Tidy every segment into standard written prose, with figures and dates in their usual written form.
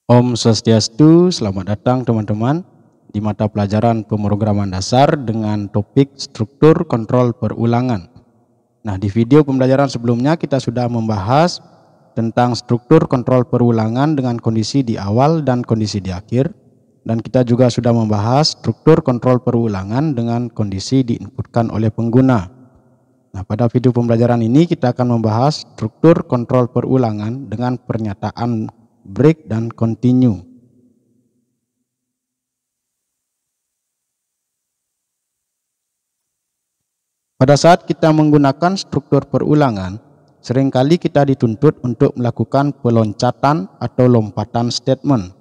Om Swastiastu, selamat datang teman-teman di mata pelajaran pemrograman dasar dengan topik struktur kontrol perulangan. Nah, di video pembelajaran sebelumnya kita sudah membahas tentang struktur kontrol perulangan dengan kondisi di awal dan kondisi di akhir. Dan kita juga sudah membahas struktur kontrol perulangan dengan kondisi diinputkan oleh pengguna. Nah, pada video pembelajaran ini kita akan membahas struktur kontrol perulangan dengan pernyataan break dan continue. Pada saat kita menggunakan struktur perulangan, seringkali kita dituntut untuk melakukan peloncatan atau lompatan statement.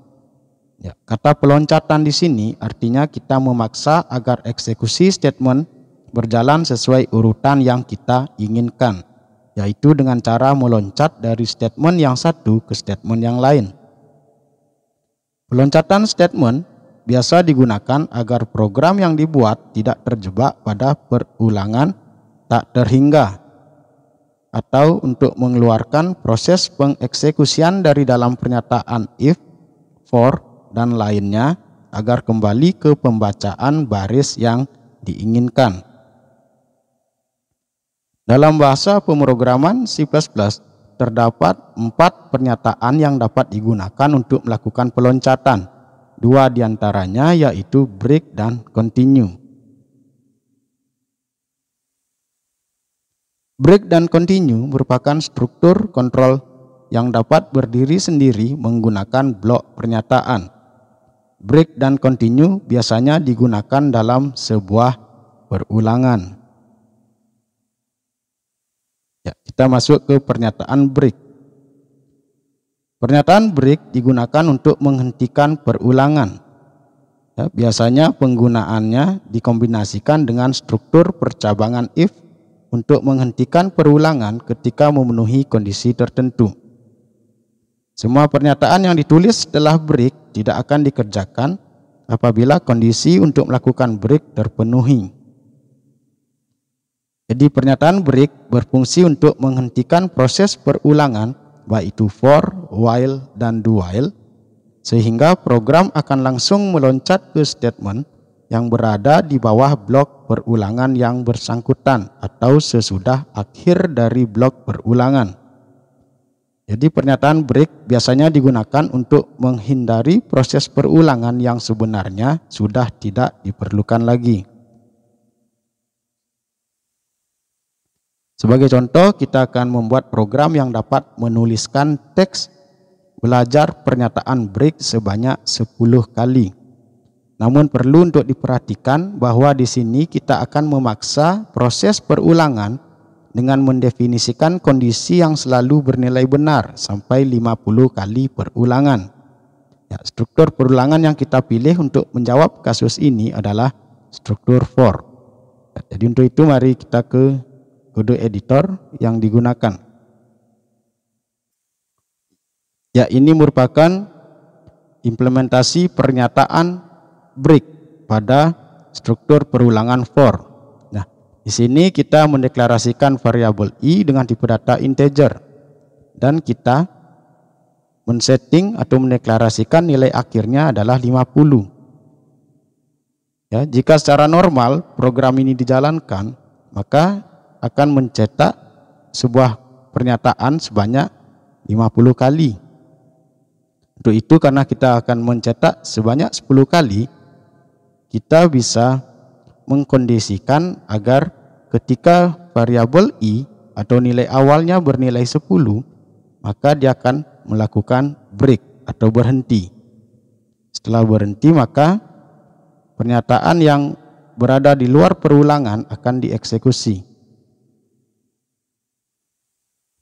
Ya, kata peloncatan di sini artinya kita memaksa agar eksekusi statement berjalan sesuai urutan yang kita inginkan, yaitu dengan cara meloncat dari statement yang satu ke statement yang lain. Peloncatan statement biasa digunakan agar program yang dibuat tidak terjebak pada perulangan tak terhingga, atau untuk mengeluarkan proses pengeksekusian dari dalam pernyataan if, for, dan lainnya agar kembali ke pembacaan baris yang diinginkan. Dalam bahasa pemrograman C++, terdapat 4 pernyataan yang dapat digunakan untuk melakukan peloncatan. 2 diantaranya yaitu break dan continue. Break dan continue merupakan struktur kontrol yang dapat berdiri sendiri menggunakan blok pernyataan. Break dan continue biasanya digunakan dalam sebuah perulangan. Ya, kita masuk ke pernyataan break. Pernyataan break digunakan untuk menghentikan perulangan. Ya, biasanya penggunaannya dikombinasikan dengan struktur percabangan if untuk menghentikan perulangan ketika memenuhi kondisi tertentu. Semua pernyataan yang ditulis setelah break tidak akan dikerjakan apabila kondisi untuk melakukan break terpenuhi. Jadi pernyataan break berfungsi untuk menghentikan proses perulangan baik itu for, while, dan do while, sehingga program akan langsung meloncat ke statement yang berada di bawah blok perulangan yang bersangkutan atau sesudah akhir dari blok perulangan. Jadi pernyataan break biasanya digunakan untuk menghindari proses perulangan yang sebenarnya sudah tidak diperlukan lagi. Sebagai contoh, kita akan membuat program yang dapat menuliskan teks belajar pernyataan break sebanyak 10 kali. Namun perlu untuk diperhatikan bahwa di sini kita akan memaksa proses perulangan dengan mendefinisikan kondisi yang selalu bernilai benar sampai 50 kali perulangan. Ya, struktur perulangan yang kita pilih untuk menjawab kasus ini adalah struktur for. Jadi untuk itu mari kita ke kode editor yang digunakan. Ya, ini merupakan implementasi pernyataan break pada struktur perulangan for. Nah, di sini kita mendeklarasikan variabel i dengan tipe data integer dan kita men-setting atau mendeklarasikan nilai akhirnya adalah 50. Ya, jika secara normal program ini dijalankan, maka akan mencetak sebuah pernyataan sebanyak 50 kali. Untuk itu karena kita akan mencetak sebanyak 10 kali, kita bisa mengkondisikan agar ketika variabel i atau nilai awalnya bernilai 10, maka dia akan melakukan break atau berhenti. Setelah berhenti, maka pernyataan yang berada di luar perulangan akan dieksekusi.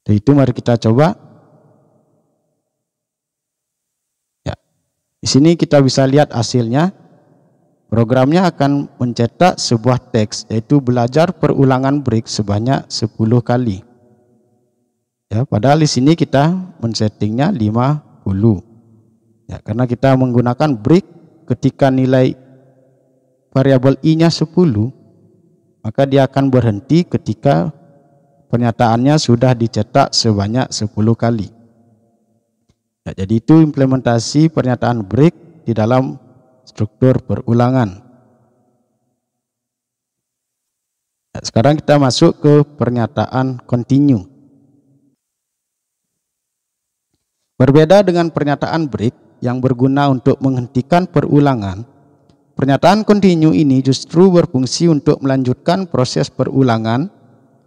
Dari itu mari kita coba. Ya, di sini kita bisa lihat hasilnya. Programnya akan mencetak sebuah teks yaitu belajar perulangan break sebanyak 10 kali. Ya, padahal di sini kita men-settingnya 50. Ya, karena kita menggunakan break ketika nilai variabel i-nya 10, maka dia akan berhenti ketika pernyataannya sudah dicetak sebanyak 10 kali. Ya, jadi itu implementasi pernyataan break di dalam struktur perulangan. Ya, sekarang kita masuk ke pernyataan continue. Berbeda dengan pernyataan break yang berguna untuk menghentikan perulangan, pernyataan continue ini justru berfungsi untuk melanjutkan proses perulangan.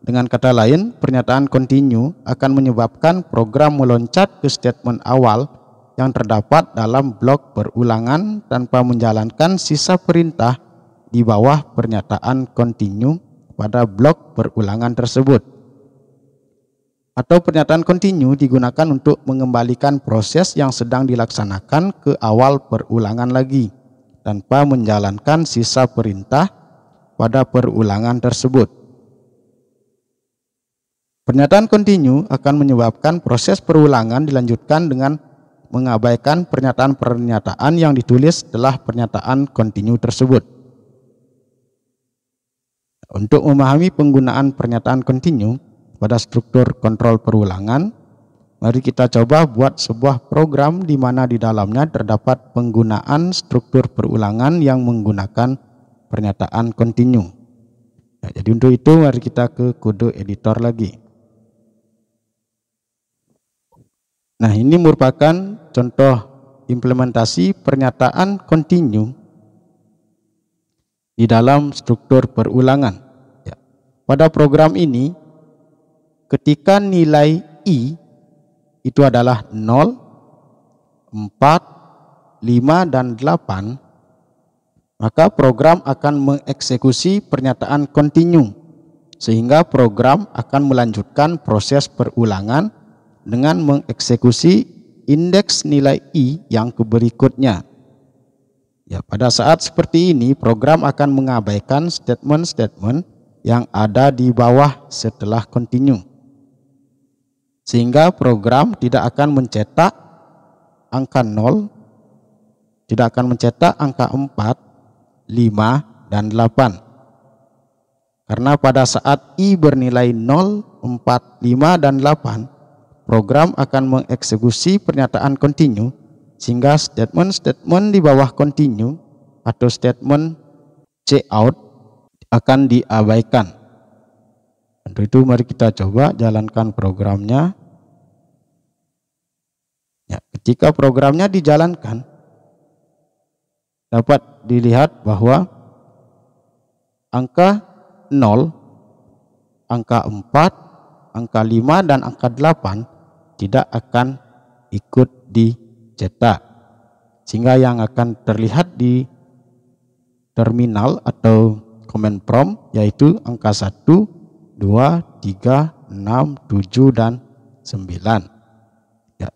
Dengan kata lain, pernyataan continue akan menyebabkan program meloncat ke statement awal yang terdapat dalam blok perulangan tanpa menjalankan sisa perintah di bawah pernyataan continue pada blok perulangan tersebut. Atau pernyataan continue digunakan untuk mengembalikan proses yang sedang dilaksanakan ke awal perulangan lagi tanpa menjalankan sisa perintah pada perulangan tersebut. Pernyataan continue akan menyebabkan proses perulangan dilanjutkan dengan mengabaikan pernyataan-pernyataan yang ditulis setelah pernyataan continue tersebut. Untuk memahami penggunaan pernyataan continue pada struktur kontrol perulangan, mari kita coba buat sebuah program di mana di dalamnya terdapat penggunaan struktur perulangan yang menggunakan pernyataan continue. Nah, jadi untuk itu mari kita ke kode editor lagi. Nah, ini merupakan contoh implementasi pernyataan continue di dalam struktur perulangan. Ya. Pada program ini, ketika nilai I itu adalah 0, 4, 5, dan 8, maka program akan mengeksekusi pernyataan continue, sehingga program akan melanjutkan proses perulangan dengan mengeksekusi indeks nilai I yang berikutnya. Ya, pada saat seperti ini program akan mengabaikan statement-statement yang ada di bawah setelah continue, sehingga program tidak akan mencetak angka 0, tidak akan mencetak angka 4, 5, dan 8. Karena pada saat I bernilai 0, 4, 5, dan 8, program akan mengeksekusi pernyataan continue, sehingga statement-statement di bawah continue atau statement cout akan diabaikan. Untuk itu mari kita coba jalankan programnya. Ya, ketika programnya dijalankan, dapat dilihat bahwa angka 0, angka 4, angka 5, dan angka 8 tidak akan ikut dicetak, sehingga yang akan terlihat di terminal atau command prompt yaitu angka 1, 2, 3, 6, 7, dan 9. Ya.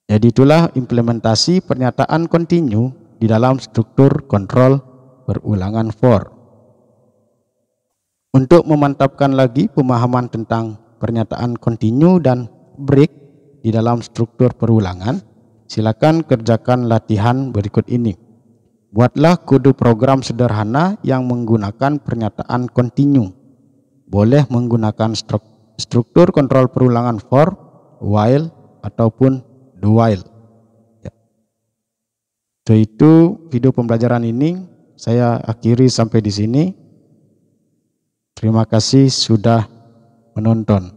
Jadi itulah implementasi pernyataan continue di dalam struktur kontrol perulangan for. Untuk memantapkan lagi pemahaman tentang pernyataan continue dan break di dalam struktur perulangan, silakan kerjakan latihan berikut ini. Buatlah kode program sederhana yang menggunakan pernyataan continue. Boleh menggunakan struktur kontrol perulangan for, while, ataupun do while. Ya. Itu video pembelajaran ini saya akhiri sampai di sini. Terima kasih sudah menonton.